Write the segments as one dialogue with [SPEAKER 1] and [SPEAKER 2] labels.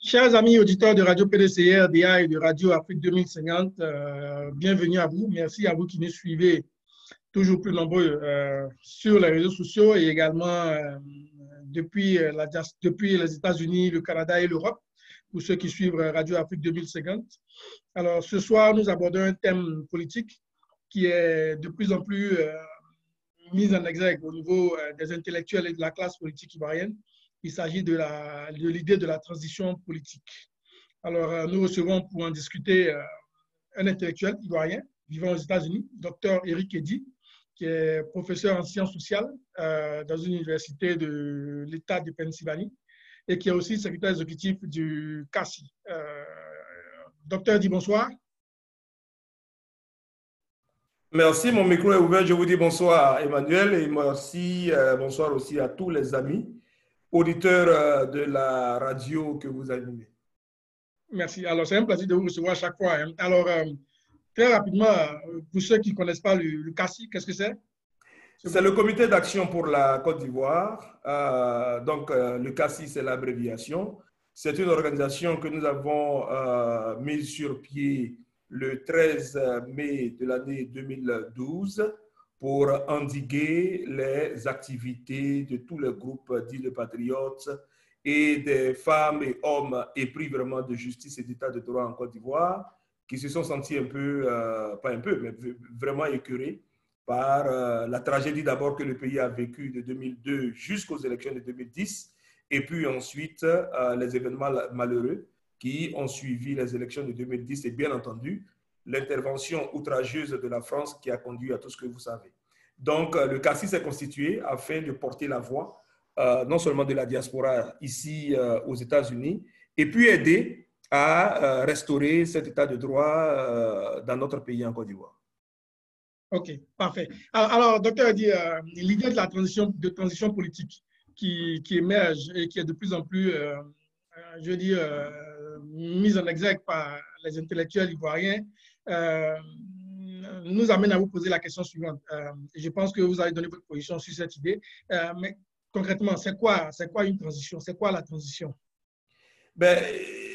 [SPEAKER 1] Chers amis auditeurs de Radio PDCR, DA et de Radio Afrique 2050, bienvenue à vous. Merci à vous qui nous suivez toujours plus nombreux sur les réseaux sociaux et également depuis les États-Unis, le Canada et l'Europe, pour ceux qui suivent Radio Afrique 2050. Alors, ce soir, nous abordons un thème politique qui est de plus en plus mis en exergue au niveau des intellectuels et de la classe politique ivoirienne. Il s'agit de l'idée de la transition politique. Alors, nous recevons pour en discuter un intellectuel ivoirien vivant aux États-Unis, Dr Eric Eddy, qui est professeur en sciences sociales dans une université de l'État de Pennsylvanie et qui est aussi secrétaire exécutif du CACI. Docteur Eddy, bonsoir.
[SPEAKER 2] Merci, mon micro est ouvert. Je vous dis bonsoir, Emmanuel, et merci, bonsoir aussi à tous les amis auditeurs de la radio que vous animez.
[SPEAKER 1] Merci. Alors, c'est un plaisir de vous recevoir à chaque fois. Alors, très rapidement, pour ceux qui ne connaissent pas le CACI, qu'est-ce que c'est?
[SPEAKER 2] C'est le Comité d'action pour la Côte d'Ivoire. Le CACI, c'est l'abréviation. C'est une organisation que nous avons mise sur pied le 13 mai de l'année 2012 pour endiguer les activités de tous les groupes dits de patriotes et des femmes et hommes épris vraiment de justice et d'état de droit en Côte d'Ivoire, qui se sont sentis un peu, pas un peu, mais vraiment écœurés par la tragédie d'abord que le pays a vécue de 2002 jusqu'aux élections de 2010, et puis ensuite les événements malheureux qui ont suivi les élections de 2010 et bien entendu l'intervention outrageuse de la France qui a conduit à tout ce que vous savez. Donc, le CACI s'est constitué afin de porter la voix, non seulement de la diaspora ici aux États-Unis, et puis aider à restaurer cet état de droit dans notre pays en Côte d'Ivoire.
[SPEAKER 1] OK, parfait. Alors docteur Eddy, l'idée de la transition politique qui émerge et qui est de plus en plus, je veux dire, mise en exergue par les intellectuels ivoiriens, nous amène à vous poser la question suivante. Je pense que vous avez donné votre position sur cette idée, mais concrètement, c'est quoi une transition? C'est quoi la transition?
[SPEAKER 2] Ben,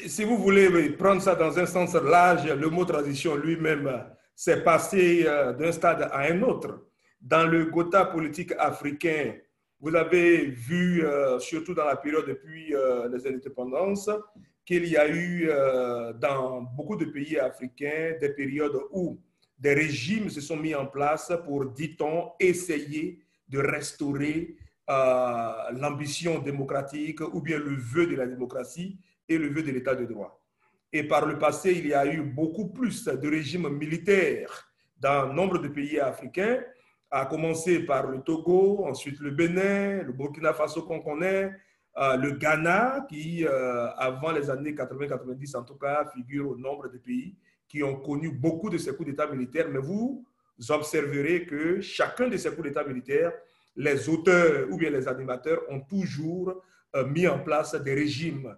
[SPEAKER 2] si vous voulez prendre ça dans un sens large, le mot transition lui-même s'est passé d'un stade à un autre. Dans le Gotha politique africain, vous avez vu, surtout dans la période depuis les indépendances, qu'il y a eu dans beaucoup de pays africains des périodes où des régimes se sont mis en place pour, dit-on, essayer de restaurer l'ambition démocratique ou bien le vœu de la démocratie et le vœu de l'état de droit. Et par le passé, il y a eu beaucoup plus de régimes militaires dans nombre de pays africains, à commencer par le Togo, ensuite le Bénin, le Burkina Faso qu'on connaît, le Ghana, qui, avant les années 80-90 en tout cas, figure au nombre de pays qui ont connu beaucoup de ces coups d'État militaires. Mais vous observerez que chacun de ces coups d'État militaires, les auteurs ou bien les animateurs ont toujours mis en place des régimes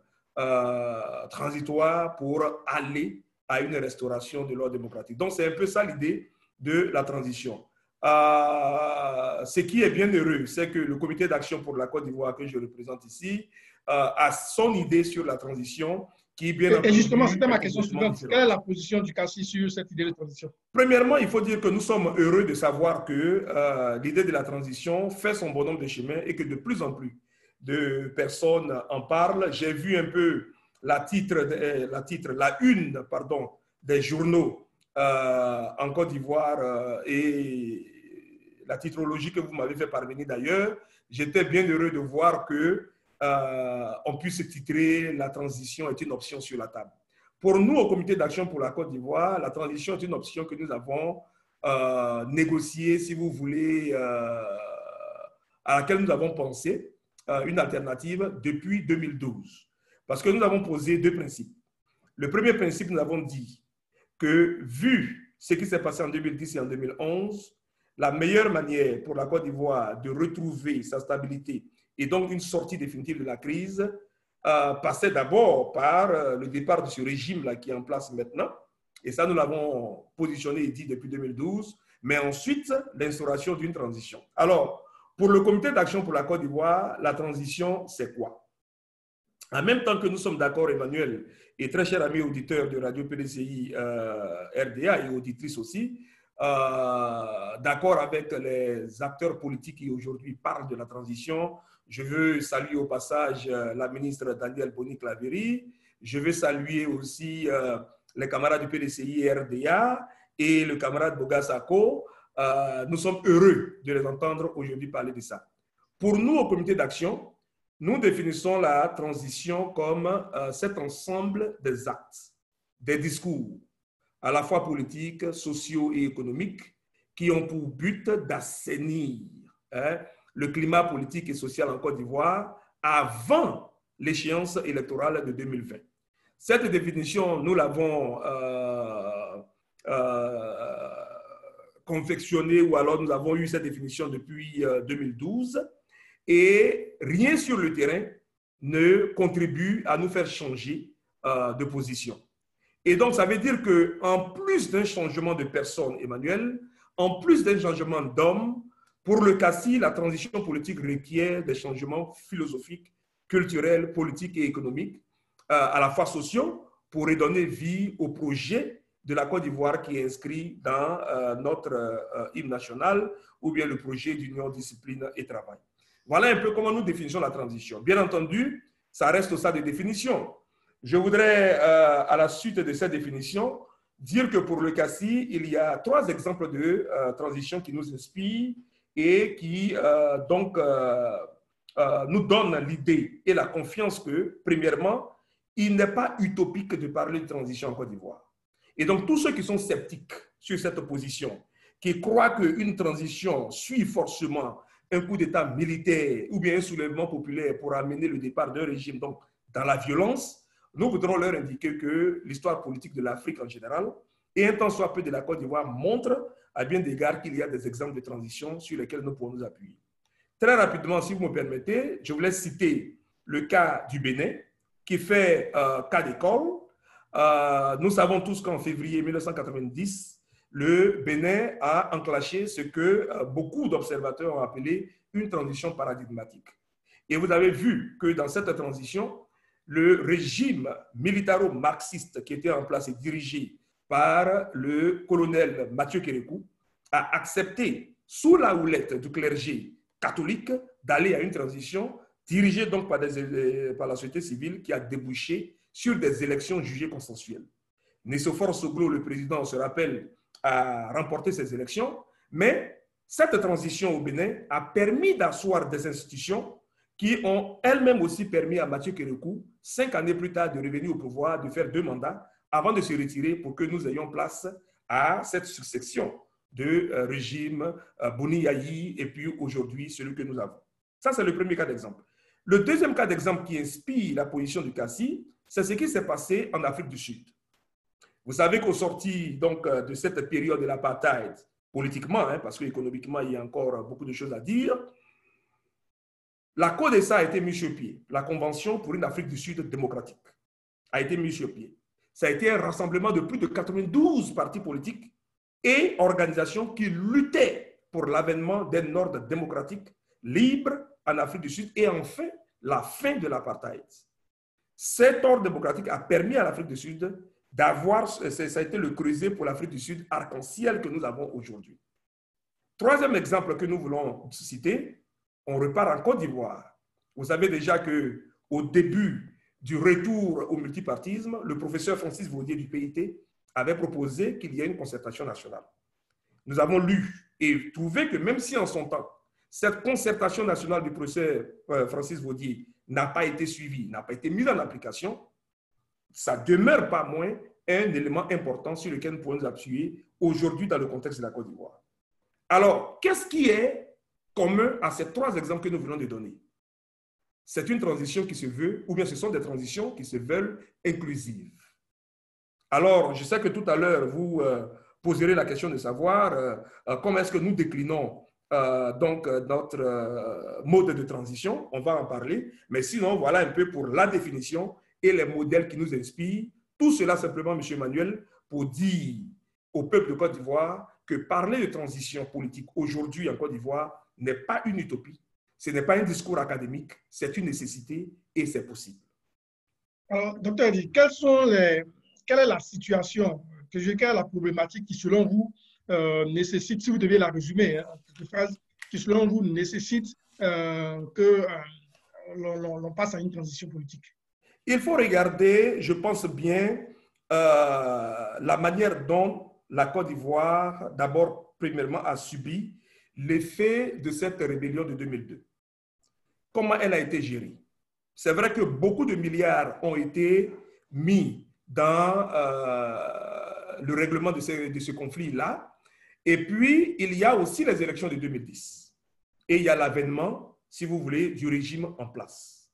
[SPEAKER 2] transitoires pour aller à une restauration de l'ordre démocratique. Donc, c'est un peu ça l'idée de la transition. Ce qui est bien heureux, c'est que le Comité d'action pour la Côte d'Ivoire que je représente ici a son idée sur la transition qui, bien entendu,
[SPEAKER 1] et justement, c'était ma question suivante. Quelle est la position du CACI sur cette idée de transition?
[SPEAKER 2] Premièrement, il faut dire que nous sommes heureux de savoir que l'idée de la transition fait son bonhomme de chemin et que de plus en plus de personnes en parlent. J'ai vu un peu la une des journaux en Côte d'Ivoire et la titrologie que vous m'avez fait parvenir d'ailleurs. J'étais bien heureux de voir que on puisse titrer « La transition est une option sur la table ». Pour nous, au Comité d'action pour la Côte d'Ivoire, la transition est une option que nous avons négociée, si vous voulez, à laquelle nous avons pensé une alternative depuis 2012. Parce que nous avons posé deux principes. Le premier principe, nous avons dit que, vu ce qui s'est passé en 2010 et en 2011, la meilleure manière pour la Côte d'Ivoire de retrouver sa stabilité et donc une sortie définitive de la crise passait d'abord par le départ de ce régime-là qui est en place maintenant. Et ça, nous l'avons positionné et dit depuis 2012. Mais ensuite, l'instauration d'une transition. Alors, pour le Comité d'action pour la Côte d'Ivoire, la transition, c'est quoi? En même temps que nous sommes d'accord, Emmanuel, et très cher ami auditeur de Radio PDCI RDA et auditrice aussi, d'accord avec les acteurs politiques qui aujourd'hui parlent de la transition. Je veux saluer au passage la ministre Danielle Boni-Claverie. Je veux saluer aussi les camarades du PDCI RDA et le camarade Bogasako. Nous sommes heureux de les entendre aujourd'hui parler de ça. Pour nous, au comité d'action, nous définissons la transition comme cet ensemble des actes, des discours, à la fois politiques, sociaux et économiques, qui ont pour but d'assainir le climat politique et social en Côte d'Ivoire avant l'échéance électorale de 2020. Cette définition, nous l'avons confectionnée, ou alors nous avons eu cette définition depuis 2012, et rien sur le terrain ne contribue à nous faire changer de position. Et donc, ça veut dire qu'en plus d'un changement de personne, Emmanuel, en plus d'un changement d'homme, pour le CACI, la transition politique requiert des changements philosophiques, culturels, politiques et économiques, à la fois sociaux, pour redonner vie au projet de la Côte d'Ivoire qui est inscrit dans notre hymne national, ou bien le projet d'union, discipline et travail. Voilà un peu comment nous définissons la transition. Bien entendu, ça reste au stade de définition. Je voudrais, à la suite de cette définition, dire que pour le CACI, il y a 3 exemples de transition qui nous inspirent et qui nous donnent l'idée et la confiance que, premièrement, il n'est pas utopique de parler de transition en Côte d'Ivoire. Et donc, tous ceux qui sont sceptiques sur cette position, qui croient qu'une transition suit forcément un coup d'État militaire ou bien un soulèvement populaire pour amener le départ d'un régime donc, dans la violence, nous voudrons leur indiquer que l'histoire politique de l'Afrique en général et un tant soit peu de la Côte d'Ivoire montre à bien des égards qu'il y a des exemples de transition sur lesquels nous pouvons nous appuyer. Très rapidement, si vous me permettez, je voulais citer le cas du Bénin qui fait cas d'école. Nous savons tous qu'en février 1990, le Bénin a enclenché ce que beaucoup d'observateurs ont appelé une transition paradigmatique. Et vous avez vu que dans cette transition, le régime militaro-marxiste qui était en place et dirigé par le colonel Mathieu Kérékou a accepté, sous la houlette du clergé catholique, d'aller à une transition dirigée donc par la société civile qui a débouché sur des élections jugées consensuelles. Nicéphore Soglo, le président, on se rappelle, a remporté ces élections, mais cette transition au Bénin a permis d'asseoir des institutions qui ont elles-mêmes aussi permis à Mathieu Kérékou, 5 années plus tard, de revenir au pouvoir, de faire 2 mandats, avant de se retirer pour que nous ayons place à cette succession de régime Boni Yayi et puis aujourd'hui celui que nous avons. Ça, c'est le premier cas d'exemple. Le deuxième cas d'exemple qui inspire la position du CACI, c'est ce qui s'est passé en Afrique du Sud. Vous savez qu'au sorti donc, de cette période de l'apartheid, politiquement, parce qu'économiquement, il y a encore beaucoup de choses à dire, la CODESA a été mise sur pied. La Convention pour une Afrique du Sud démocratique a été mise sur pied. Ça a été un rassemblement de plus de 92 partis politiques et organisations qui luttaient pour l'avènement d'un ordre démocratique libre en Afrique du Sud et enfin la fin de l'apartheid. Cet ordre démocratique a permis à l'Afrique du Sud d'avoir, ça a été le creuset pour l'Afrique du Sud arc-en-ciel que nous avons aujourd'hui. Troisième exemple que nous voulons citer, on repart en Côte d'Ivoire. Vous savez déjà qu'au début du retour au multipartisme, le professeur Francis Vaudier du PIT avait proposé qu'il y ait une concertation nationale. Nous avons lu et trouvé que même si en son temps, cette concertation nationale du professeur Francis Vaudier n'a pas été suivie, n'a pas été mise en application, ça demeure pas moins un élément important sur lequel nous pouvons nous appuyer aujourd'hui dans le contexte de la Côte d'Ivoire. Alors, qu'est-ce qui est commun à ces 3 exemples que nous venons de donner? C'est une transition qui se veut, ou bien ce sont des transitions qui se veulent inclusives. Alors, je sais que tout à l'heure, vous poserez la question de savoir comment est-ce que nous déclinons donc notre mode de transition. On va en parler, mais sinon, voilà un peu pour la définition et les modèles qui nous inspirent. Tout cela simplement, M. Emmanuel, pour dire au peuple de Côte d'Ivoire que parler de transition politique aujourd'hui en Côte d'Ivoire n'est pas une utopie, ce n'est pas un discours académique, c'est une nécessité et c'est possible.
[SPEAKER 1] Alors, docteur Adi, quelle est la situation, quelle est la problématique qui, selon vous, nécessite, si vous deviez la résumer en quelques phrases, qui, selon vous, nécessite que l'on passe à une transition politique?
[SPEAKER 2] Il faut regarder, je pense bien, la manière dont la Côte d'Ivoire, d'abord, premièrement, a subi l'effet de cette rébellion de 2002. Comment elle a été gérée? C'est vrai que beaucoup de milliards ont été mis dans le règlement de ce conflit-là. Et puis, il y a aussi les élections de 2010. Et il y a l'avènement, si vous voulez, du régime en place.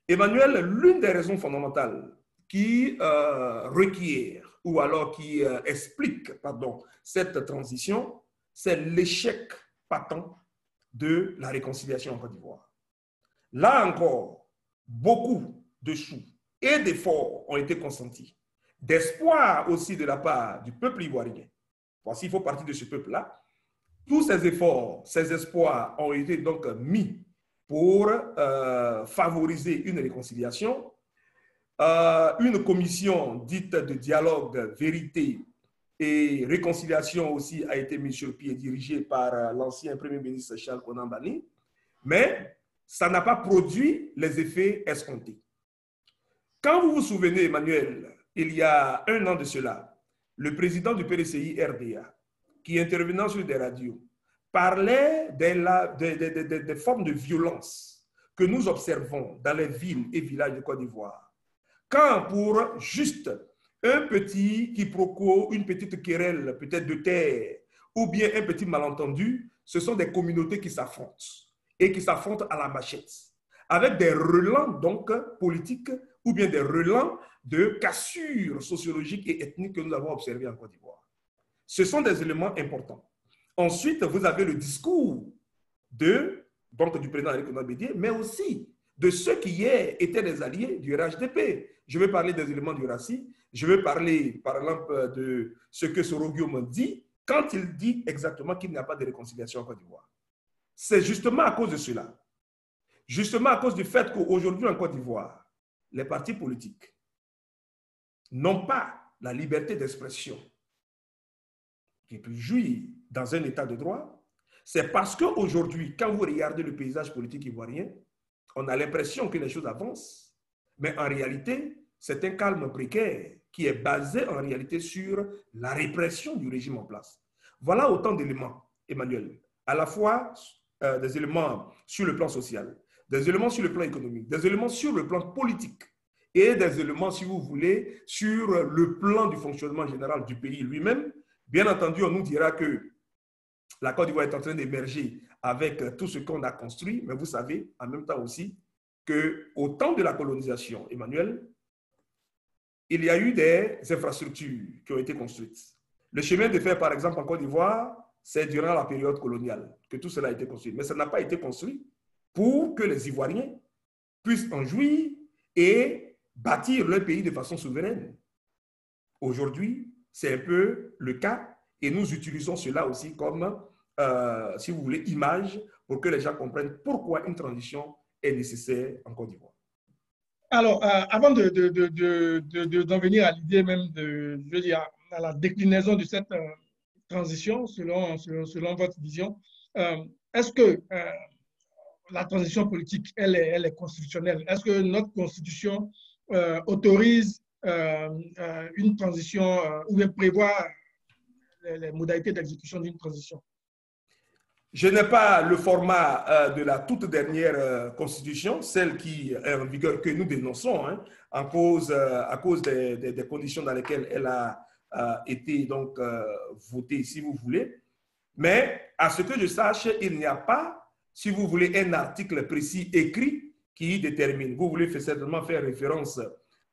[SPEAKER 2] Emmanuel, l'une des raisons fondamentales qui requiert ou alors qui explique cette transition, c'est l'échec patent de la réconciliation en Côte d'Ivoire. Là encore, beaucoup de choux et d'efforts ont été consentis, d'espoir aussi de la part du peuple ivoirien. Voici, il faut partir de ce peuple-là. Tous ces efforts, ces espoirs ont été donc mis pour favoriser une réconciliation. Une commission dite de dialogue, vérité et réconciliation aussi a été mise sur pied, dirigée par l'ancien Premier ministre Charles Konan Banny, mais ça n'a pas produit les effets escomptés. Quand vous vous souvenez, Emmanuel, il y a un an de cela, le président du PDCI RDA, qui intervenant sur des radios, parlait des formes de violence que nous observons dans les villes et villages de Côte d'Ivoire. Quand pour juste un petit quiproquo, une petite querelle peut-être de terre, ou bien un petit malentendu, ce sont des communautés qui s'affrontent et qui s'affrontent à la machette, avec des relents donc politiques ou bien des relents de cassures sociologiques et ethniques que nous avons observés en Côte d'Ivoire. Ce sont des éléments importants. Ensuite, vous avez le discours du président Henri Konan Bédié, mais aussi de ceux qui hier étaient des alliés du RHDP. Je vais parler des éléments du RACI, je vais parler par exemple de ce que Soro Guillaume dit quand il dit exactement qu'il n'y a pas de réconciliation en Côte d'Ivoire. C'est justement à cause de cela, justement à cause du fait qu'aujourd'hui en Côte d'Ivoire, les partis politiques n'ont pas la liberté d'expression qui peut jouir dans un état de droit. C'est parce qu'aujourd'hui, quand vous regardez le paysage politique ivoirien, on a l'impression que les choses avancent, mais en réalité, c'est un calme précaire qui est basé en réalité sur la répression du régime en place. Voilà autant d'éléments, Emmanuel, à la fois des éléments sur le plan social, des éléments sur le plan économique, des éléments sur le plan politique et des éléments, si vous voulez, sur le plan du fonctionnement général du pays lui-même. Bien entendu, on nous dira que la Côte d'Ivoire est en train d'émerger avec tout ce qu'on a construit, mais vous savez en même temps aussi qu'au temps de la colonisation, Emmanuel, il y a eu des infrastructures qui ont été construites. Le chemin de fer, par exemple, en Côte d'Ivoire, c'est durant la période coloniale que tout cela a été construit. Mais ça n'a pas été construit pour que les Ivoiriens puissent en jouir et bâtir leur pays de façon souveraine. Aujourd'hui, c'est un peu le cas et nous utilisons cela aussi comme, si vous voulez, image pour que les gens comprennent pourquoi une transition est nécessaire en Côte d'Ivoire.
[SPEAKER 1] Alors, avant d'en venir à l'idée même je veux dire, à la déclinaison de cette transition selon votre vision, est-ce que la transition politique, elle est constitutionnelle? Est-ce que notre constitution autorise une transition ou bien prévoit les modalités d'exécution d'une transition?
[SPEAKER 2] Je n'ai pas le format de la toute dernière constitution, celle qui est en vigueur, que nous dénonçons, hein, à cause des conditions dans lesquelles elle a été donc votée, si vous voulez. Mais à ce que je sache, il n'y a pas, si vous voulez, un article précis écrit qui détermine. Vous voulez certainement faire référence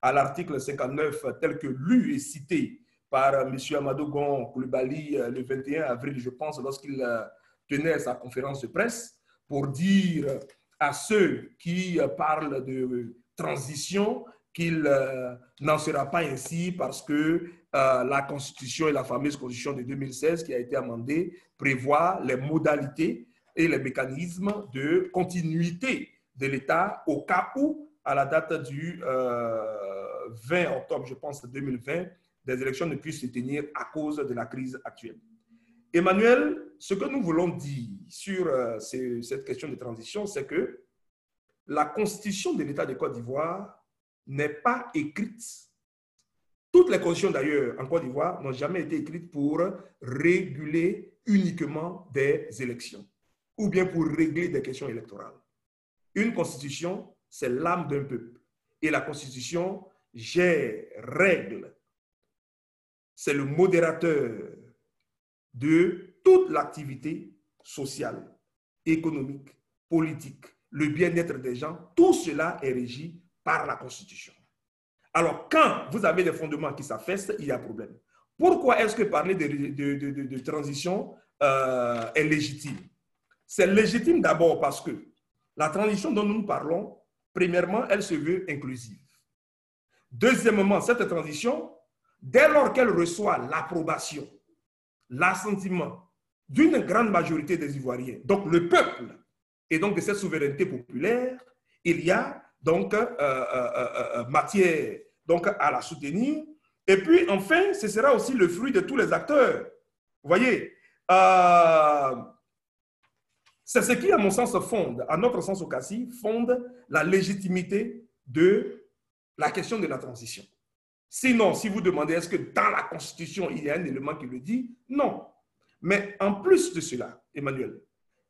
[SPEAKER 2] à l'article 59 tel que lu et cité par M. Amadou Gon Coulibaly le 21 avril, je pense, lorsqu'il tenait sa conférence de presse pour dire à ceux qui parlent de transition qu'il n'en sera pas ainsi parce que la Constitution et la fameuse Constitution de 2016 qui a été amendée prévoit les modalités et les mécanismes de continuité de l'État au cas où à la date du 20 octobre, je pense, 2020, des élections ne puissent se tenir à cause de la crise actuelle. Emmanuel, ce que nous voulons dire sur cette question de transition, c'est que la constitution de l'État de Côte d'Ivoire n'est pas écrite. Toutes les constitutions d'ailleurs en Côte d'Ivoire n'ont jamais été écrites pour réguler uniquement des élections ou bien pour régler des questions électorales. Une constitution, c'est l'âme d'un peuple. Et la constitution gère, règle. C'est le modérateur de toute l'activité sociale, économique, politique, le bien-être des gens. Tout cela est régi par la Constitution. Alors, quand vous avez des fondements qui s'affaissent, il y a problème. Pourquoi est-ce que parler de transition est légitime? C'est légitime d'abord parce que la transition dont nous parlons, premièrement, elle se veut inclusive. Deuxièmement, cette transition, dès lors qu'elle reçoit l'approbation, l'assentiment d'une grande majorité des Ivoiriens, donc le peuple, et donc de cette souveraineté populaire, il y a donc matière donc, à la soutenir. Et puis, enfin, ce sera aussi le fruit de tous les acteurs. Vous voyez, c'est ce qui, à mon sens, fonde, à notre sens au CACI, fonde la légitimité de la question de la transition. Sinon, si vous demandez, est-ce que dans la Constitution, il y a un élément qui le dit? Non. Mais en plus de cela, Emmanuel,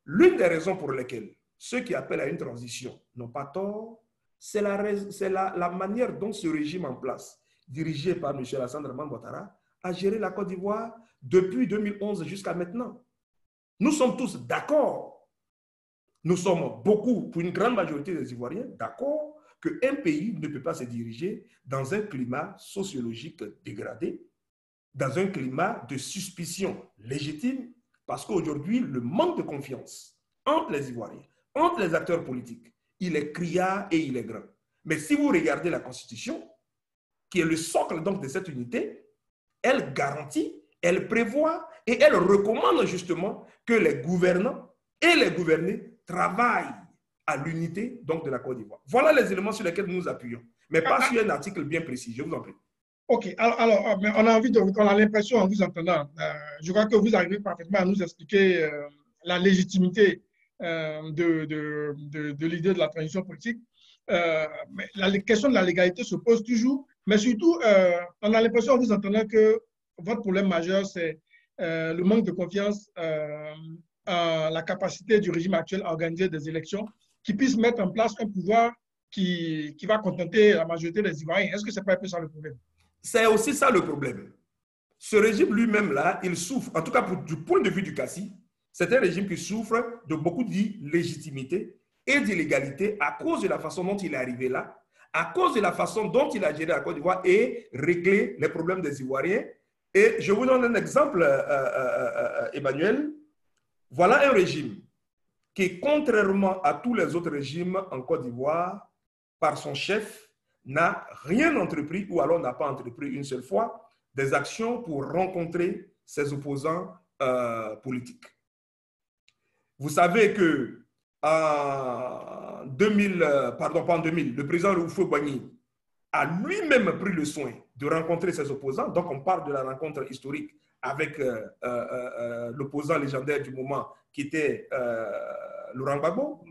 [SPEAKER 2] l'une des raisons pour lesquelles ceux qui appellent à une transition n'ont pas tort, c'est la manière dont ce régime en place, dirigé par M. Alassane Dramane Ouattara, a géré la Côte d'Ivoire depuis 2011 jusqu'à maintenant. Nous sommes tous d'accord. Nous sommes beaucoup, pour une grande majorité des Ivoiriens, d'accord qu'un pays ne peut pas se diriger dans un climat sociologique dégradé, dans un climat de suspicion légitime, parce qu'aujourd'hui, le manque de confiance entre les Ivoiriens, entre les acteurs politiques, il est criard et il est grand. Mais si vous regardez la Constitution, qui est le socle donc de cette unité, elle garantit, elle prévoit et elle recommande justement que les gouvernants et les gouvernés travaillent à l'unité donc de la Côte d'Ivoire. Voilà les éléments sur lesquels nous nous appuyons, mais pas sur un article bien précis. Je vous en prie.
[SPEAKER 1] OK. Alors on a l'impression en vous entendant, je crois que vous arrivez parfaitement à nous expliquer la légitimité de l'idée de la transition politique. Mais la question de la légalité se pose toujours, mais surtout, on a l'impression en vous entendant que votre problème majeur, c'est le manque de confiance en la capacité du régime actuel à organiser des élections qui puissent mettre en place un pouvoir qui va contenter la majorité des Ivoiriens. Est-ce que ce n'est pas un peu ça le problème?
[SPEAKER 2] C'est aussi ça le problème. Ce régime lui-même, là, il souffre, en tout cas du point de vue du CACI, c'est un régime qui souffre de beaucoup d'illégitimité et d'illégalité à cause de la façon dont il est arrivé là, à cause de la façon dont il a géré la Côte d'Ivoire et réglé les problèmes des Ivoiriens. Et je vous donne un exemple, Emmanuel. Voilà un régime qui, contrairement à tous les autres régimes en Côte d'Ivoire, par son chef, n'a rien entrepris ou alors n'a pas entrepris une seule fois des actions pour rencontrer ses opposants politiques. Vous savez que en 2000, le président Houphouët-Boigny a lui-même pris le soin de rencontrer ses opposants. Donc, on parle de la rencontre historique avec l'opposant légendaire du moment qui était Laurent Gbagbo.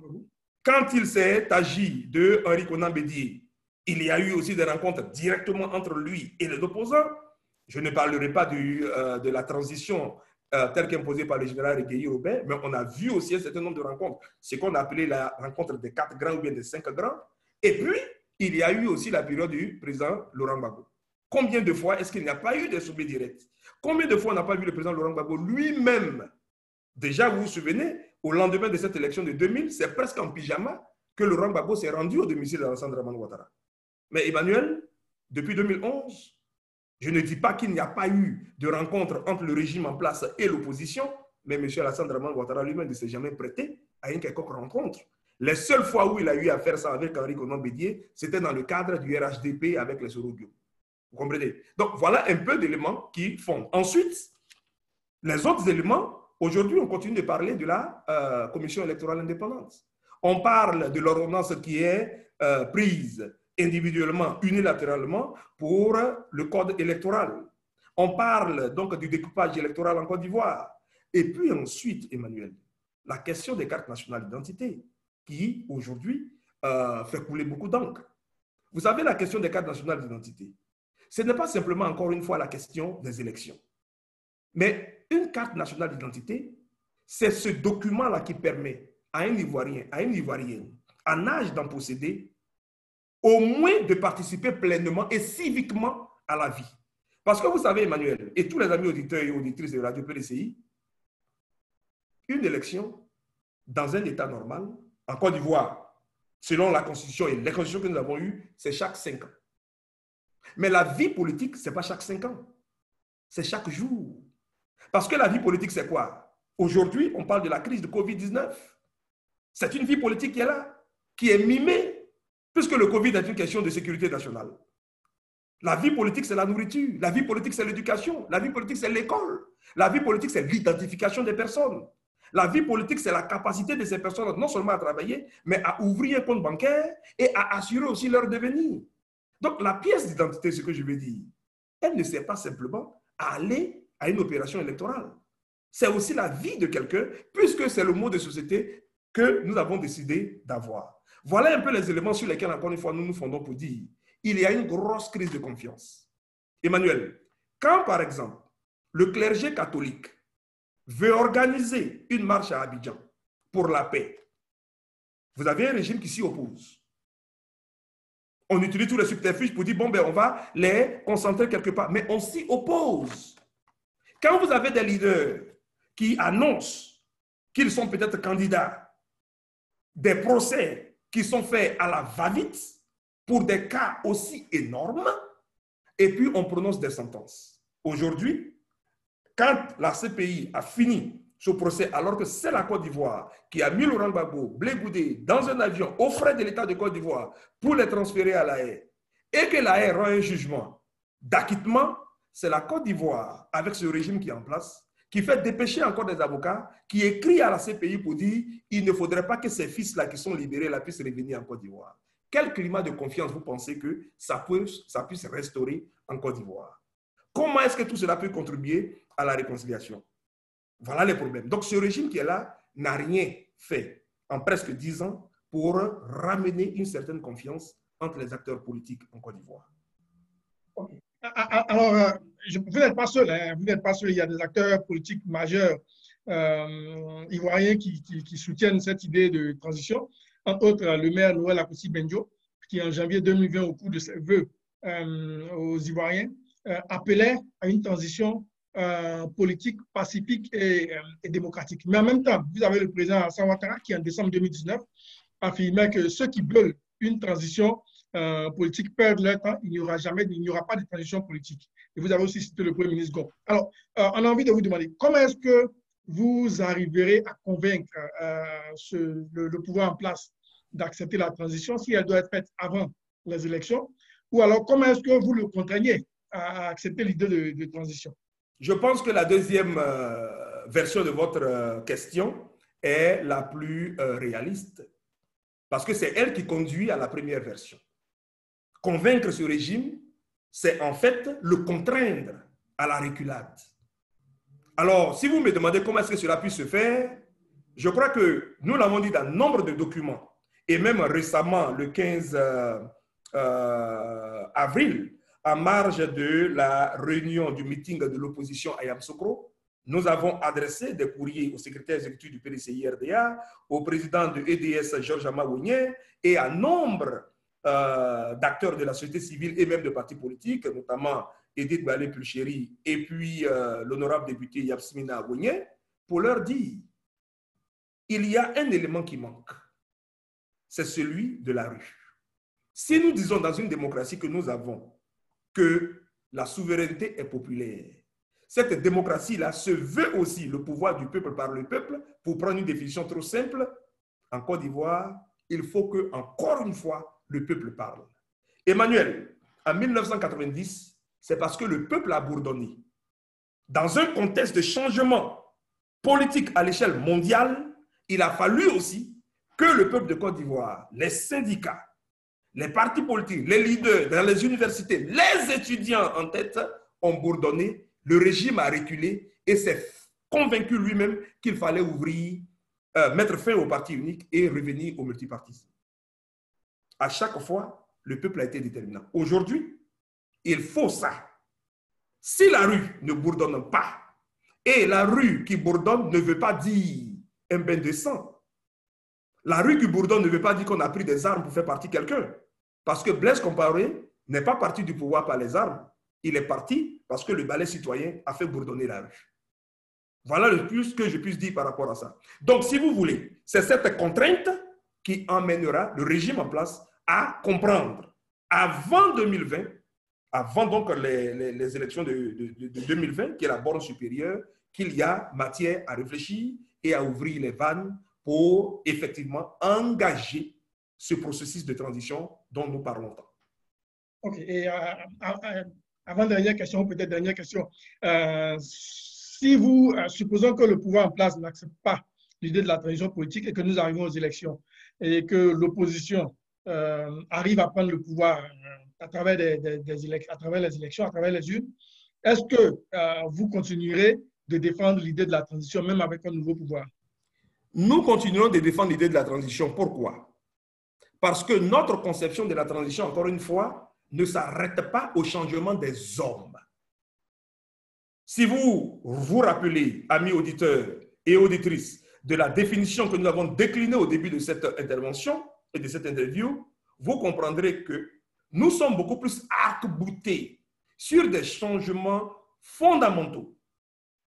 [SPEAKER 2] Quand il s'est agi de Henri Konan Bédié, il y a eu aussi des rencontres directement entre lui et les opposants. Je ne parlerai pas de la transition telle qu'imposée par le général Regueyi Robert, mais on a vu aussi un certain nombre de rencontres, ce qu'on a appelé la rencontre des 4 grands ou bien des 5 grands. Et puis, il y a eu aussi la période du président Laurent Gbagbo. Combien de fois est-ce qu'il n'y a pas eu de sommet direct? Combien de fois on n'a pas vu le président Laurent Gbagbo lui-même? Déjà, vous vous souvenez, au lendemain de cette élection de 2000, c'est presque en pyjama que Laurent Gbagbo s'est rendu au domicile d'Alassane Dramane Ouattara. Mais Emmanuel, depuis 2011, je ne dis pas qu'il n'y a pas eu de rencontre entre le régime en place et l'opposition, mais M. Alassane Dramane Ouattara lui-même ne s'est jamais prêté à une quelconque rencontre. Les seules fois où il a eu à faire ça avec Henri Konan Bédié, c'était dans le cadre du RHDP avec les Sorobio. Vous comprenez? Donc, voilà un peu d'éléments qui font. Ensuite, les autres éléments, aujourd'hui, on continue de parler de la commission électorale indépendante. On parle de l'ordonnance qui est prise individuellement, unilatéralement pour le code électoral. On parle donc du découpage électoral en Côte d'Ivoire. Et puis ensuite, Emmanuel, la question des cartes nationales d'identité qui, aujourd'hui, fait couler beaucoup d'encre. Vous savez, la question des cartes nationales d'identité, ce n'est pas simplement, encore une fois, la question des élections. Mais une carte nationale d'identité, c'est ce document-là qui permet à un Ivoirien, à une Ivoirienne, en âge d'en posséder, au moins de participer pleinement et civiquement à la vie. Parce que vous savez, Emmanuel, et tous les amis auditeurs et auditrices de Radio PDCI, une élection dans un État normal, en Côte d'Ivoire, selon la Constitution et les constitutions que nous avons eues, c'est chaque 5 ans. Mais la vie politique, ce n'est pas chaque 5 ans, c'est chaque jour. Parce que la vie politique, c'est quoi? Aujourd'hui, on parle de la crise de Covid-19. C'est une vie politique qui est là, qui est mimée, puisque le Covid est une question de sécurité nationale. La vie politique, c'est la nourriture. La vie politique, c'est l'éducation. La vie politique, c'est l'école. La vie politique, c'est l'identification des personnes. La vie politique, c'est la capacité de ces personnes non seulement à travailler, mais à ouvrir un compte bancaire et à assurer aussi leur devenir. Donc, la pièce d'identité, ce que je veux dire, elle ne sert pas simplement à aller à une opération électorale. C'est aussi la vie de quelqu'un, puisque c'est le mot de société que nous avons décidé d'avoir. Voilà un peu les éléments sur lesquels, encore une fois, nous nous fondons pour dire il y a une grosse crise de confiance. Emmanuel, quand, par exemple, le clergé catholique veut organiser une marche à Abidjan pour la paix, vous avez un régime qui s'y oppose. On utilise tous les subterfuges pour dire, bon, ben, on va les concentrer quelque part, mais on s'y oppose. Quand vous avez des leaders qui annoncent qu'ils sont peut-être candidats, des procès qui sont faits à la va-vite pour des cas aussi énormes, et puis on prononce des sentences. Aujourd'hui, quand la CPI a fini ce procès, alors que c'est la Côte d'Ivoire qui a mis Laurent Gbagbo, Blé Goudé, dans un avion aux frais de l'État de Côte d'Ivoire pour les transférer à la Haye, et que la Haye rend un jugement d'acquittement, c'est la Côte d'Ivoire, avec ce régime qui est en place, qui fait dépêcher encore des avocats, qui écrit à la CPI pour dire il ne faudrait pas que ces fils-là qui sont libérés là puissent revenir en Côte d'Ivoire. Quel climat de confiance vous pensez que ça puisse restaurer en Côte d'Ivoire? Comment est-ce que tout cela peut contribuer à la réconciliation? Voilà les problèmes. Donc ce régime qui est là n'a rien fait en presque 10 ans pour ramener une certaine confiance entre les acteurs politiques en Côte d'Ivoire.
[SPEAKER 1] Okay. Alors, vous n'êtes pas seul, hein, vous n'êtes pas seul. Il y a des acteurs politiques majeurs ivoiriens qui soutiennent cette idée de transition. Entre autres, le maire Noël Akossi Benjo, qui en janvier 2020, au cours de ses vœux aux Ivoiriens, appelait à une transition politique, pacifique et démocratique. Mais en même temps, vous avez le président Alassane Ouattara qui, en décembre 2019, affirmait que ceux qui veulent une transition politique perdent leur temps, il n'y aura pas de transition politique. Et vous avez aussi cité le Premier ministre Gom. Alors, on a envie de vous demander, comment est-ce que vous arriverez à convaincre le pouvoir en place d'accepter la transition si elle doit être faite avant les élections? Ou alors, comment est-ce que vous le contraignez à accepter l'idée de transition?
[SPEAKER 2] Je pense que la deuxième version de votre question est la plus réaliste, parce que c'est elle qui conduit à la première version. Convaincre ce régime, c'est en fait le contraindre à la reculade. Alors, si vous me demandez comment est-ce que cela puisse se faire, je crois que nous l'avons dit dans nombre de documents, et même récemment, le 15 avril, en marge de la réunion du meeting de l'opposition à Yamoussoukro, nous avons adressé des courriers au secrétaire exécutif du PDCI-RDA, au président de EDS, Georges Amaounye, et à nombre d'acteurs de la société civile et même de partis politiques, notamment Edith Balé-Pulchéry et puis l'honorable député Yapsimina Agounye, pour leur dire il y a un élément qui manque, c'est celui de la rue. Si nous disons dans une démocratie que nous avons que la souveraineté est populaire, cette démocratie-là se veut aussi le pouvoir du peuple par le peuple. Pour prendre une définition trop simple, en Côte d'Ivoire, il faut que, encore une fois, le peuple parle. Emmanuel, en 1990, c'est parce que le peuple a bourdonné. Dans un contexte de changement politique à l'échelle mondiale, il a fallu aussi que le peuple de Côte d'Ivoire, les syndicats, les partis politiques, les leaders dans les universités, les étudiants en tête ont bourdonné, le régime a reculé et s'est convaincu lui-même qu'il fallait mettre fin au parti unique et revenir au multipartisme. À chaque fois, le peuple a été déterminant. Aujourd'hui, il faut ça. Si la rue ne bourdonne pas, et la rue qui bourdonne ne veut pas dire un bain de sang, la rue qui bourdonne ne veut pas dire qu'on a pris des armes pour faire partie quelqu'un. Parce que Blaise Compaoré n'est pas parti du pouvoir par les armes. Il est parti parce que le balai citoyen a fait bourdonner la rue. Voilà le plus que je puisse dire par rapport à ça. Donc, si vous voulez, c'est cette contrainte qui emmènera le régime en place à comprendre avant 2020, avant donc les élections de 2020, qui est la borne supérieure, qu'il y a matière à réfléchir et à ouvrir les vannes pour effectivement engager ce processus de transition dont nous parlons tant.
[SPEAKER 1] OK. Et avant-dernière question, peut-être dernière question. Si vous, supposons que le pouvoir en place n'accepte pas l'idée de la transition politique et que nous arrivons aux élections et que l'opposition arrive à prendre le pouvoir à travers les élections, à travers les urnes, est-ce que vous continuerez de défendre l'idée de la transition, même avec un nouveau pouvoir?
[SPEAKER 2] Nous continuons de défendre l'idée de la transition. Pourquoi? Parce que notre conception de la transition, encore une fois, ne s'arrête pas au changement des hommes. Si vous vous rappelez, amis auditeurs et auditrices, de la définition que nous avons déclinée au début de cette intervention et de cette interview, vous comprendrez que nous sommes beaucoup plus arc-boutés sur des changements fondamentaux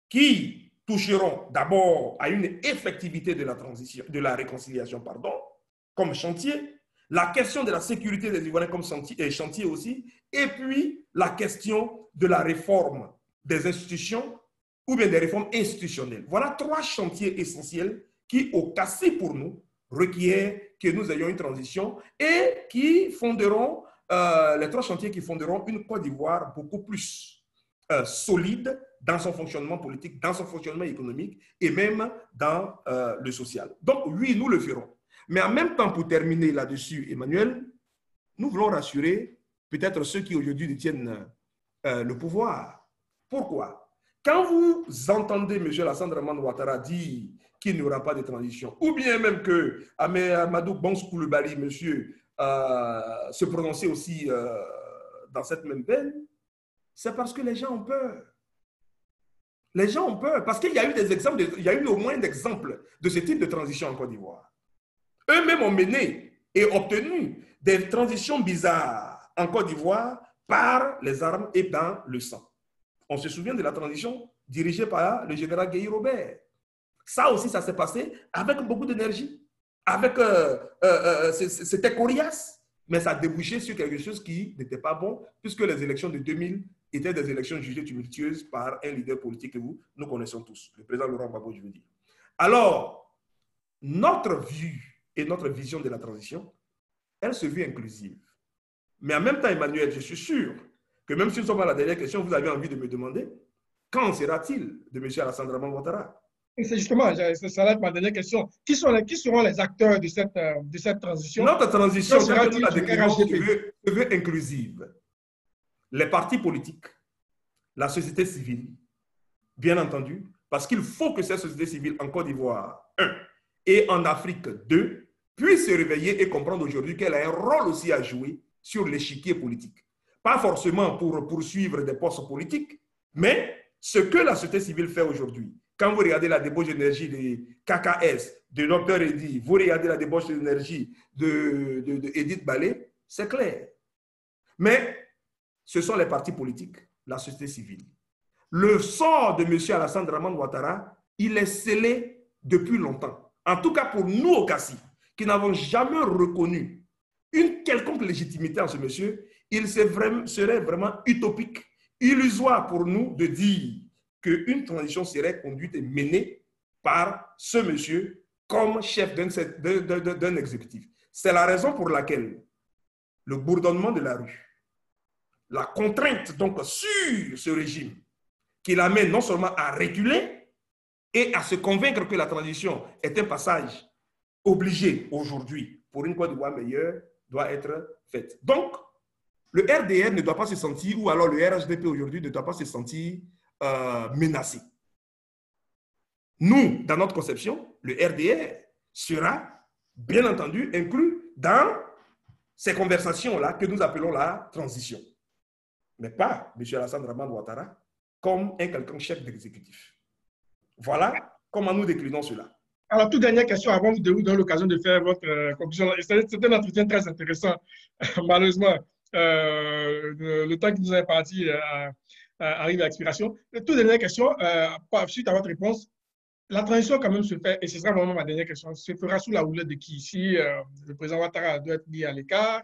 [SPEAKER 2] qui toucheront d'abord à une effectivité de la transition, de la réconciliation, pardon, comme chantier, la question de la sécurité des Ivoiriens comme chantier aussi, et puis la question de la réforme des institutions ou bien des réformes institutionnelles. Voilà trois chantiers essentiels qui, au cassé pour nous, requièrent que nous ayons une transition et qui fonderont, les trois chantiers qui fonderont une Côte d'Ivoire beaucoup plus solide dans son fonctionnement politique, dans son fonctionnement économique et même dans le social. Donc oui, nous le ferons. Mais en même temps, pour terminer là-dessus, Emmanuel, nous voulons rassurer peut-être ceux qui aujourd'hui détiennent le pouvoir. Pourquoi? Quand vous entendez M. Alassane Dramane Ouattara dire qu'il n'y aura pas de transition, ou bien même que Amadou Bons Coulibaly, monsieur, se prononcer aussi dans cette même veine, c'est parce que les gens ont peur. Les gens ont peur parce qu'il y a eu des exemples, il y a eu au moins d'exemples de ce type de transition en Côte d'Ivoire. Eux-mêmes ont mené et obtenu des transitions bizarres en Côte d'Ivoire par les armes et dans le sang. On se souvient de la transition dirigée par le général Guéhi Robert. Ça aussi, ça s'est passé avec beaucoup d'énergie. C'était coriace, mais ça a débouché sur quelque chose qui n'était pas bon, puisque les élections de 2000 étaient des élections jugées tumultueuses par un leader politique que nous connaissons tous, le président Laurent Gbagbo, je veux dire. Alors, notre vue et notre vision de la transition, elle se veut inclusive. Mais en même temps, Emmanuel, je suis sûr que même si nous sommes à la dernière question, vous avez envie de me demander quand sera-t-il de M. Alassane Dramane Ouattara?
[SPEAKER 1] C'est justement, ça va être ma dernière question. Qui seront les acteurs de cette transition?
[SPEAKER 2] Notre transition, nous la déclinons, se veut inclusive. Les partis politiques, la société civile, bien entendu, parce qu'il faut que cette société civile en Côte d'Ivoire, 1, et en Afrique, 2, puisse se réveiller et comprendre aujourd'hui qu'elle a un rôle aussi à jouer sur l'échiquier politique. Pas forcément pour poursuivre des postes politiques, mais ce que la société civile fait aujourd'hui. Quand vous regardez la débauche d'énergie de KKS, de Dr Eddy, vous regardez la débauche d'énergie de Edith Ballet, c'est clair. Mais ce sont les partis politiques, la société civile. Le sort de M. Alassane Dramane Ouattara, il est scellé depuis longtemps. En tout cas pour nous au Cassis, qui n'avons jamais reconnu une quelconque légitimité en ce monsieur, il serait vraiment utopique, illusoire pour nous de dire qu'une transition serait conduite et menée par ce monsieur comme chef d'un exécutif. C'est la raison pour laquelle le bourdonnement de la rue, la contrainte donc sur ce régime, qui l'amène non seulement à reculer et à se convaincre que la transition est un passage obligée aujourd'hui pour une Côte d'Ivoire meilleure doit être faite. Donc, le RDR ne doit pas se sentir, ou alors le RHDP aujourd'hui ne doit pas se sentir menacé. Nous, dans notre conception, le RDR sera, bien entendu, inclus dans ces conversations-là que nous appelons la transition. Mais pas M. Alassane Dramane Ouattara comme un quelqu'un chef d'exécutif. Voilà comment nous déclinons cela.
[SPEAKER 1] Alors, toute dernière question avant de vous donner l'occasion de faire votre conclusion. C'était un entretien très intéressant. Malheureusement, le temps qui nous est imparti arrive à l'expiration. Toute dernière question, suite à votre réponse, la transition quand même se fait, et ce sera vraiment ma dernière question, se fera sous la houlette de qui? Si le président Ouattara doit être mis à l'écart,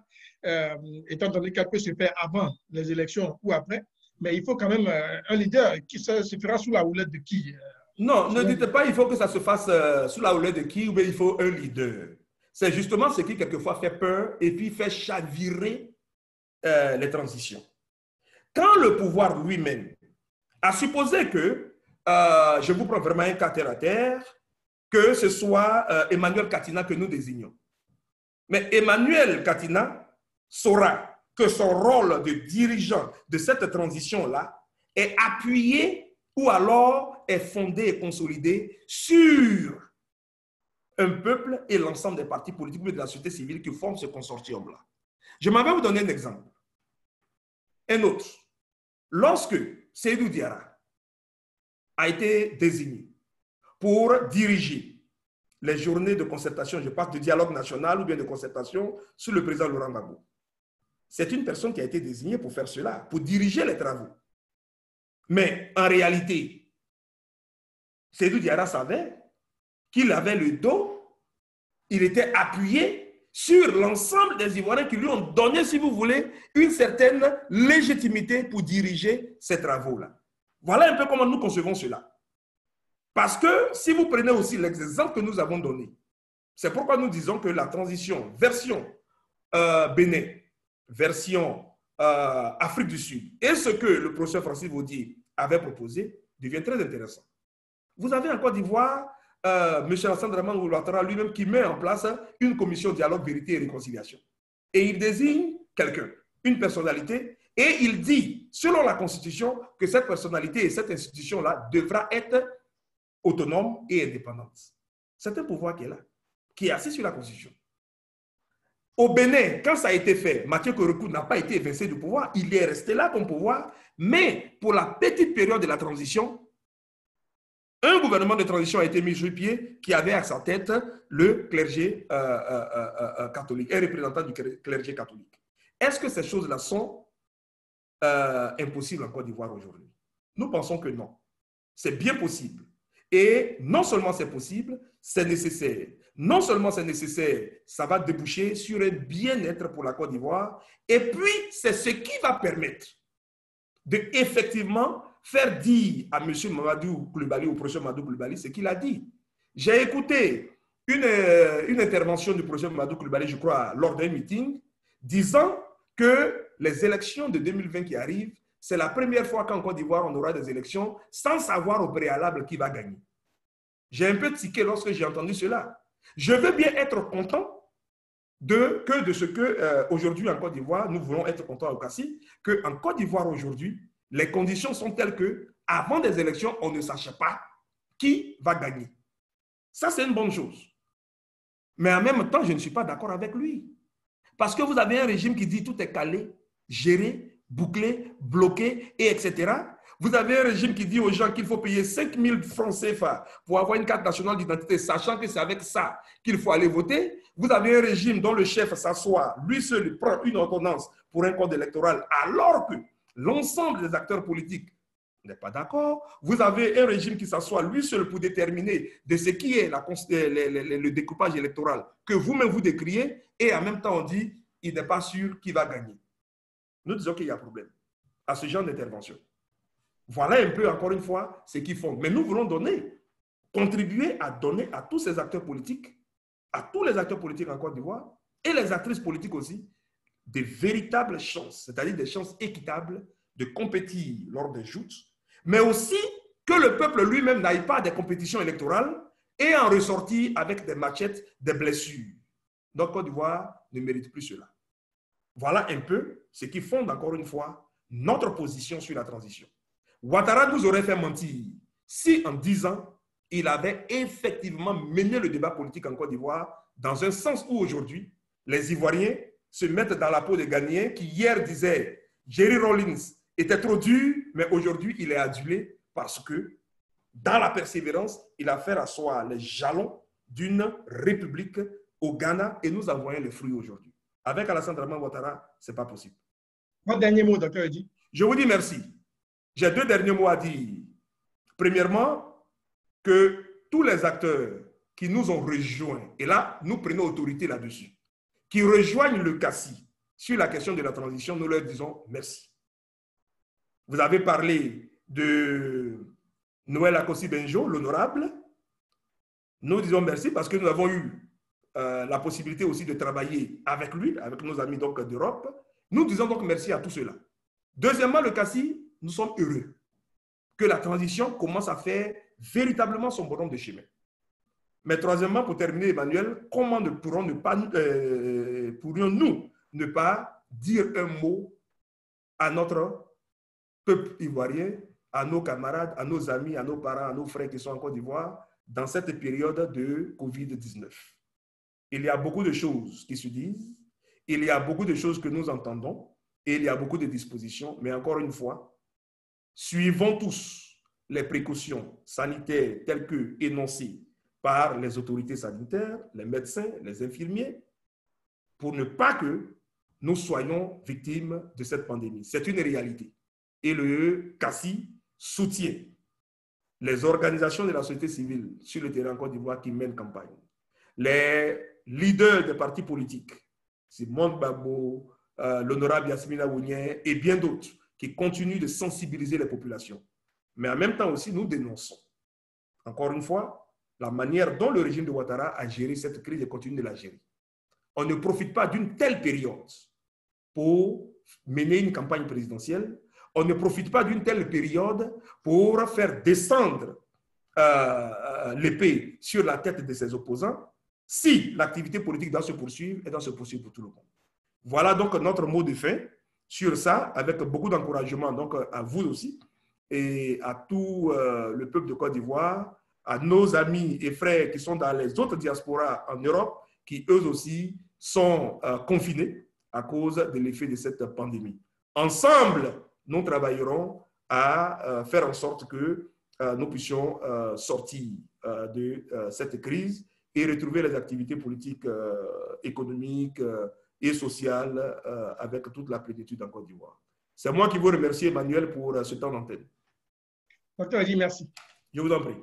[SPEAKER 1] étant donné qu'elle peut se faire avant les élections ou après, mais il faut quand même un leader qui se fera sous la houlette de qui?
[SPEAKER 2] Non, ne dites pas il faut que ça se fasse sous la houlette de qui, ou bien il faut un leader. C'est justement ce qui quelquefois fait peur et puis fait chavirer les transitions. Quand le pouvoir lui-même a supposé que, je vous prends vraiment un cas terre à terre, que ce soit Emmanuel Katina que nous désignons. Mais Emmanuel Katina saura que son rôle de dirigeant de cette transition-là est appuyé ou alors est fondé et consolidé sur un peuple et l'ensemble des partis politiques de la société civile qui forment ce consortium-là. Je m'en vais vous donner un exemple. Un autre. Lorsque Seydou Diarra a été désigné pour diriger les journées de concertation, je parle de dialogue national ou bien de concertation sous le président Laurent Gbagbo. C'est une personne qui a été désignée pour faire cela, pour diriger les travaux. Mais en réalité, Seydou Diarra savait qu'il avait le dos, il était appuyé sur l'ensemble des Ivoiriens qui lui ont donné, si vous voulez, une certaine légitimité pour diriger ces travaux-là. Voilà un peu comment nous concevons cela. Parce que si vous prenez aussi l'exemple que nous avons donné, c'est pourquoi nous disons que la transition version Bénin, version Afrique du Sud, et ce que le professeur Francis Vaudier avait proposé devient très intéressant. Vous avez en Côte d'Ivoire M. Alassane Dramane Ouattara lui-même qui met en place une commission dialogue, vérité et réconciliation. Et il désigne quelqu'un, une personnalité, et il dit, selon la Constitution, que cette personnalité et cette institution-là devra être autonome et indépendante. C'est un pouvoir qui est là, qui est assis sur la Constitution. Au Bénin, quand ça a été fait, Mathieu Korokou n'a pas été évincé du pouvoir, il est resté là comme pouvoir, mais pour la petite période de la transition, un gouvernement de transition a été mis sur pied qui avait à sa tête le clergé catholique, un représentant du clergé catholique. Est-ce que ces choses-là sont impossibles en Côte d'Ivoire aujourd'hui? Nous pensons que non. C'est bien possible. Et non seulement c'est possible, c'est nécessaire. Non seulement c'est nécessaire, ça va déboucher sur un bien-être pour la Côte d'Ivoire. Et puis, c'est ce qui va permettre de effectivement faire dire à M. Mamadou Coulibaly, au professeur Mamadou Coulibaly, ce qu'il a dit. J'ai écouté une intervention du professeur Mamadou Coulibaly, je crois, lors d'un meeting, disant que les élections de 2020 qui arrivent, c'est la première fois qu'en Côte d'Ivoire, on aura des élections sans savoir au préalable qui va gagner. J'ai un peu tiqué lorsque j'ai entendu cela. Je veux bien être content de ce que aujourd'hui en Côte d'Ivoire, nous voulons être contents au Cassis, qu'en Côte d'Ivoire aujourd'hui, les conditions sont telles que avant des élections, on ne sache pas qui va gagner. Ça, c'est une bonne chose. Mais en même temps, je ne suis pas d'accord avec lui. Parce que vous avez un régime qui dit tout est calé, géré, bouclé, bloqué, et etc. Vous avez un régime qui dit aux gens qu'il faut payer 5 000 francs CFA pour avoir une carte nationale d'identité, sachant que c'est avec ça qu'il faut aller voter. Vous avez un régime dont le chef s'assoit, lui seul prend une ordonnance pour un code électoral, alors que l'ensemble des acteurs politiques n'est pas d'accord. Vous avez un régime qui s'assoit lui seul pour déterminer de ce qui est le découpage électoral que vous-même vous décriez, et en même temps on dit il n'est pas sûr qui va gagner. Nous disons qu'il y a problème à ce genre d'intervention. Voilà un peu, encore une fois, ce qu'ils font. Mais nous voulons contribuer à donner à tous ces acteurs politiques, à tous les acteurs politiques en Côte d'Ivoire, et les actrices politiques aussi, des véritables chances, c'est-à-dire des chances équitables de compétir lors des joutes, mais aussi que le peuple lui-même n'aille pas à des compétitions électorales et en ressortir avec des machettes, des blessures. Donc, Côte d'Ivoire ne mérite plus cela. Voilà un peu ce qui fonde encore une fois notre position sur la transition. Ouattara nous aurait fait mentir si en 10 ans, il avait effectivement mené le débat politique en Côte d'Ivoire dans un sens où aujourd'hui, les Ivoiriens se mettent dans la peau des Ghanéens qui hier disaient Jerry Rawlings était trop dur, mais aujourd'hui il est adulé parce que dans la persévérance, il a fait asseoir les jalons d'une république au Ghana et nous en voyons les fruits aujourd'hui. Avec Alassane Dramane Ouattara, ce n'est pas possible.
[SPEAKER 1] Mon dernier mot, docteur Eddy.
[SPEAKER 2] Je vous dis merci. J'ai 2 derniers mots à dire. Premièrement, que tous les acteurs qui nous ont rejoints, et là, nous prenons autorité là-dessus, qui rejoignent le CACI sur la question de la transition, nous leur disons merci. Vous avez parlé de Noël Akossi Benjo, l'honorable. Nous disons merci parce que nous avons eu la possibilité aussi de travailler avec lui, avec nos amis d'Europe. Nous disons donc merci à tout cela. Deuxièmement, le CACI, nous sommes heureux que la transition commence à faire véritablement son bonhomme de chemin. Mais troisièmement, pour terminer, Emmanuel, comment pourrions-nous ne pas dire un mot à notre peuple ivoirien, à nos camarades, à nos amis, à nos parents, à nos frères qui sont en Côte d'Ivoire dans cette période de Covid-19. Il y a beaucoup de choses qui se disent, il y a beaucoup de choses que nous entendons, et il y a beaucoup de dispositions, mais encore une fois, suivons tous les précautions sanitaires telles que énoncées par les autorités sanitaires, les médecins, les infirmiers, pour ne pas que nous soyons victimes de cette pandémie. C'est une réalité. Et le CACI soutient les organisations de la société civile sur le terrain en Côte d'Ivoire qui mènent campagne. Les leaders des partis politiques, Simone Gbagbo, l'honorable Yasmina Wounien et bien d'autres qui continuent de sensibiliser les populations. Mais en même temps aussi, nous dénonçons, encore une fois, la manière dont le régime de Ouattara a géré cette crise et continue de la gérer. On ne profite pas d'une telle période pour mener une campagne présidentielle. On ne profite pas d'une telle période pour faire descendre l'épée sur la tête de ses opposants. Si l'activité politique doit se poursuivre, elle doit se poursuivre pour tout le monde. Voilà donc notre mot de fin sur ça, avec beaucoup d'encouragement donc à vous aussi et à tout le peuple de Côte d'Ivoire, à nos amis et frères qui sont dans les autres diasporas en Europe, qui eux aussi sont confinés à cause de l'effet de cette pandémie. Ensemble, nous travaillerons à faire en sorte que nous puissions sortir de cette crise et retrouver les activités politiques, économiques et sociales avec toute la plénitude en Côte d'Ivoire. C'est moi qui vous remercie, Emmanuel, pour ce temps d'antenne.
[SPEAKER 1] Docteur Eddy, merci.
[SPEAKER 2] Je vous en prie.